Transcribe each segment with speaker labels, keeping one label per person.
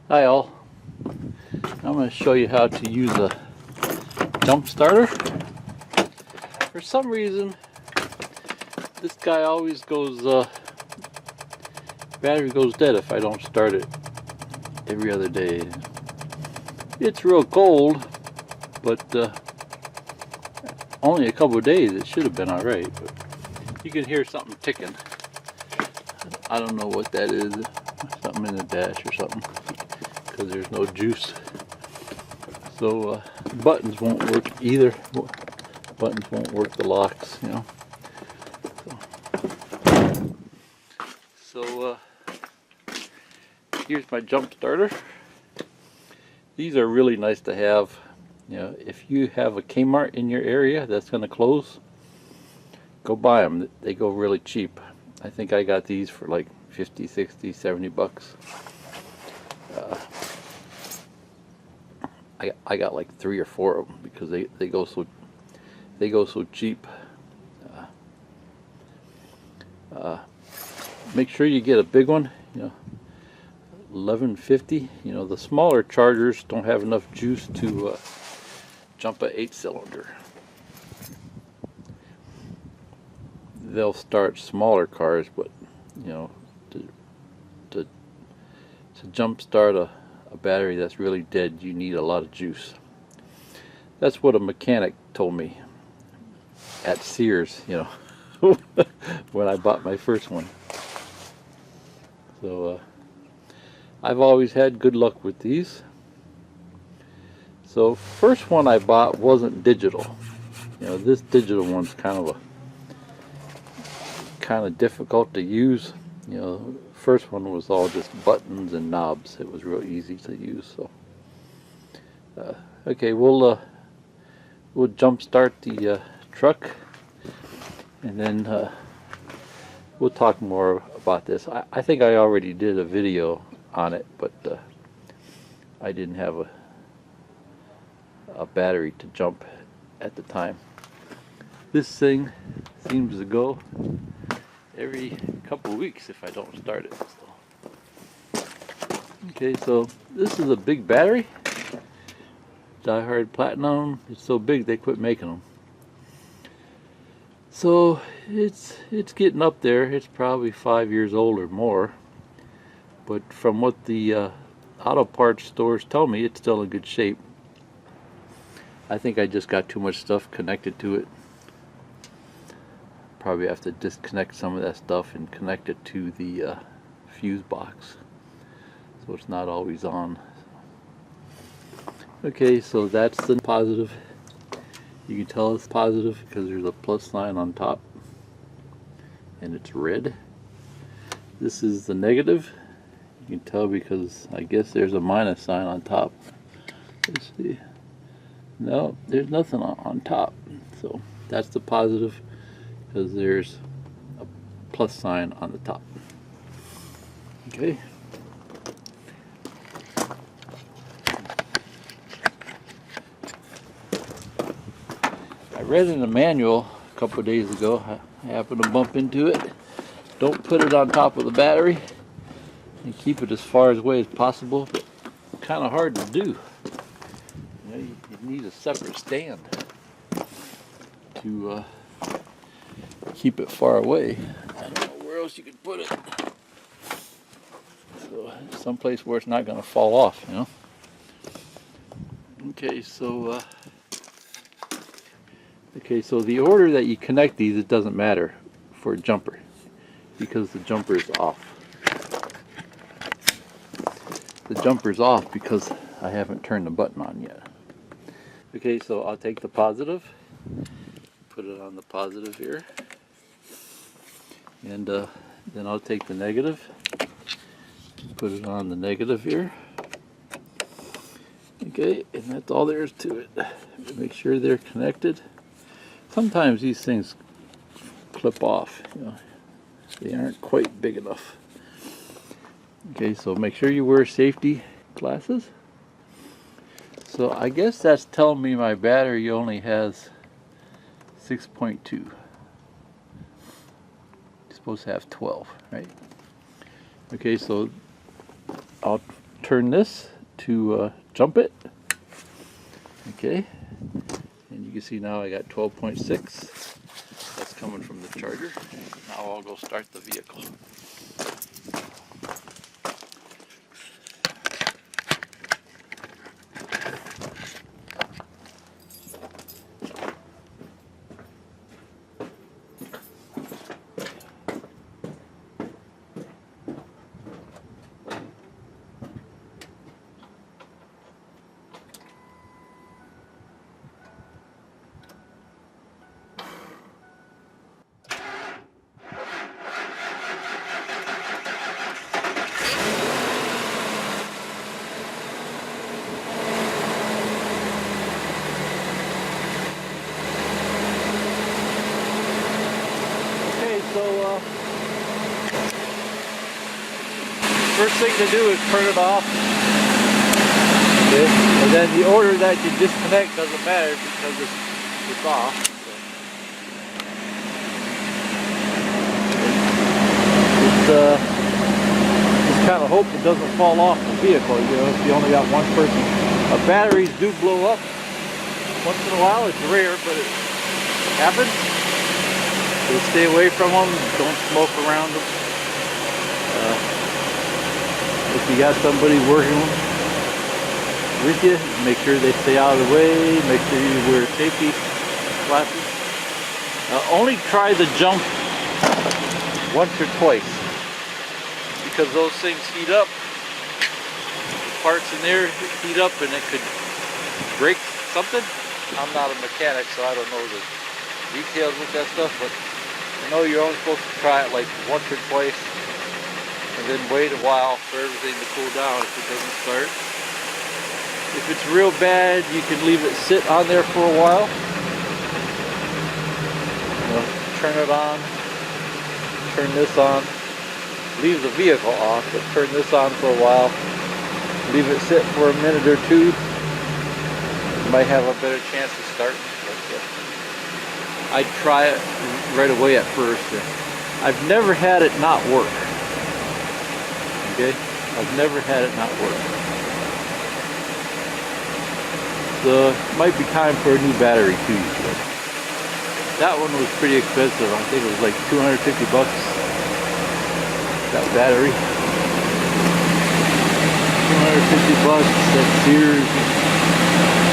Speaker 1: Hi all, I'm going to show you how to use a jump starter. For some reason this guy always goes, battery goes dead if I don't start it every other day. It's real cold, but only a couple of days it should have been alright. But you can hear something ticking. I don't know what that is, something in the dash or something, because there's no juice. So buttons won't work either. Buttons won't work, the locks, you know. So here's my jump starter. These are really nice to have. You know, if you have a Kmart in your area that's going to close, go buy them. They go really cheap. I think I got these for like 50, 60, 70 bucks. I got like 3 or 4 of them because they go so cheap. Make sure you get a big one, you know, 1150. You know, the smaller chargers don't have enough juice to jump a 8-cylinder. They'll start smaller cars, but you know, to jump start a battery that's really dead, you need a lot of juice. That's what a mechanic told me at Sears, you know, when I bought my first one. So I've always had good luck with these. So first one I bought wasn't digital. You know, this digital one's kind of difficult to use. You know, first one was all just buttons and knobs. It was real easy to use. So okay, we'll jump start the truck, and then we'll talk more about this. I think I already did a video on it, but I didn't have a battery to jump at the time. This thing seems to go every couple of weeks if I don't start it. So. Okay, so this is a big battery. DieHard Platinum. It's so big they quit making them. So it's getting up there. It's probably 5 years old or more. But from what the auto parts stores tell me, it's still in good shape. I think I just got too much stuff connected to it. Probably have to disconnect some of that stuff and connect it to the fuse box, so it's not always on. Okay, so that's the positive. You can tell it's positive because there's a plus sign on top and it's red. This is the negative. You can tell because I guess there's a minus sign on top. Let's see. No, there's nothing on top. So that's the positive, because there's a plus sign on the top. Okay. I read in the manual a couple of days ago, I happened to bump into it. Don't put it on top of the battery and keep it as far away as possible, but kind of hard to do. You know, you need a separate stand to keep it far away. I don't know where else you could put it. So someplace where it's not going to fall off, you know. Okay, so the order that you connect these, it doesn't matter for a jumper because the jumper is off. The jumper's off because I haven't turned the button on yet. Okay, so I'll take the positive, put it on the positive here, and then I'll take the negative, put it on the negative here. Okay, and that's all there is to it. Make sure they're connected. Sometimes these things clip off, you know, they aren't quite big enough. Okay, so make sure you wear safety glasses. So I guess that's telling me my battery only has 6.2. You're supposed to have 12, right? Okay, so I'll turn this to jump it. Okay, and you can see now I got 12.6. That's coming from the charger. Now I'll go start the vehicle. So first thing to do is turn it off. Okay. And then the order that you disconnect doesn't matter because it's off. Just kind of hope it doesn't fall off the vehicle, you know, if you only got one person. Batteries do blow up once in a while. It's rare, but it happens. So stay away from them, don't smoke around them. If you got somebody working with you, make sure they stay out of the way, make sure you wear safety glasses. Only try the jump once or twice, because those things heat up, parts in there heat up and it could break something. I'm not a mechanic, so I don't know the details with that stuff, but I know you're only supposed to try it like once or twice and then wait a while for everything to cool down if it doesn't start. If it's real bad, you can leave it sit on there for a while. Turn it on, turn this on, leave the vehicle off, but turn this on for a while, leave it sit for a minute or two. You might have a better chance of starting. I'd try it right away at first. I've never had it not work. Okay? I've never had it not work. So it might be time for a new battery too. So that one was pretty expensive. I think it was like 250 bucks. That battery. 250 bucks at Sears.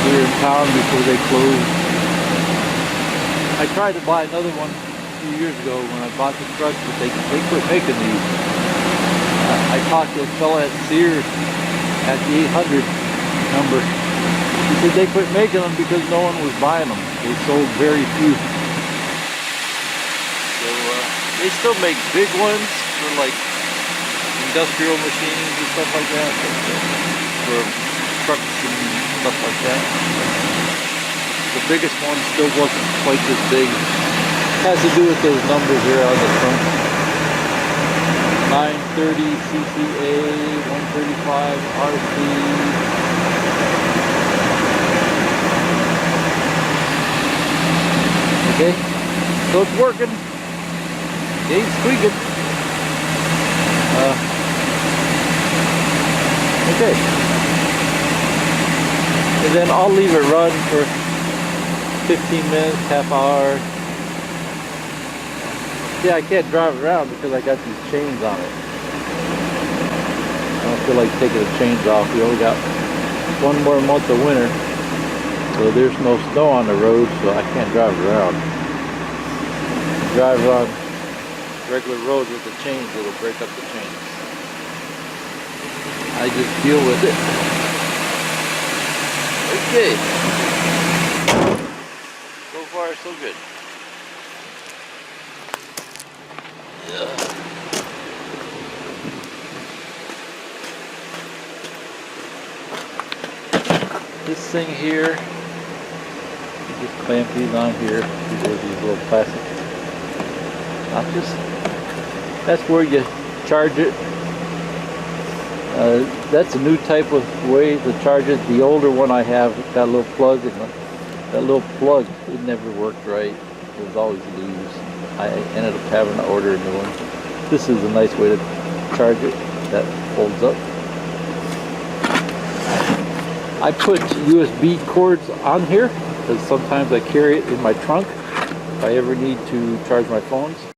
Speaker 1: We were in town before they closed. I tried to buy another one a few years ago when I bought the truck, but they quit making these. I talked to a fella at Sears at the 800 number. He said they quit making them because no one was buying them. They sold very few. So they still make big ones for like industrial machines and stuff like that, for trucks and stuff like that. The biggest one still wasn't quite this big. Has to do with those numbers here on the front. 930 CCA, 135 RC. Okay, so it's working. It ain't squeaking. Okay. And then I'll leave it run for 15 minutes, half hour. Yeah, I can't drive around because I got these chains on it. I don't feel like taking the chains off. We only got one more month of winter, so there's no snow on the road, so I can't drive around. Drive on regular roads with the chains, it'll break up the chains. I just deal with it. Okay. So far, so good. Yeah. This thing here, you just clamp these on here. These are these little plastic notches. That's where you charge it. That's a new type of way to charge it. The older one I have got a little plug in it. That little plug, it never worked right. It was always loose. I ended up having to order a new one. This is a nice way to charge it. That folds up. I put USB cords on here because sometimes I carry it in my trunk if I ever need to charge my phones.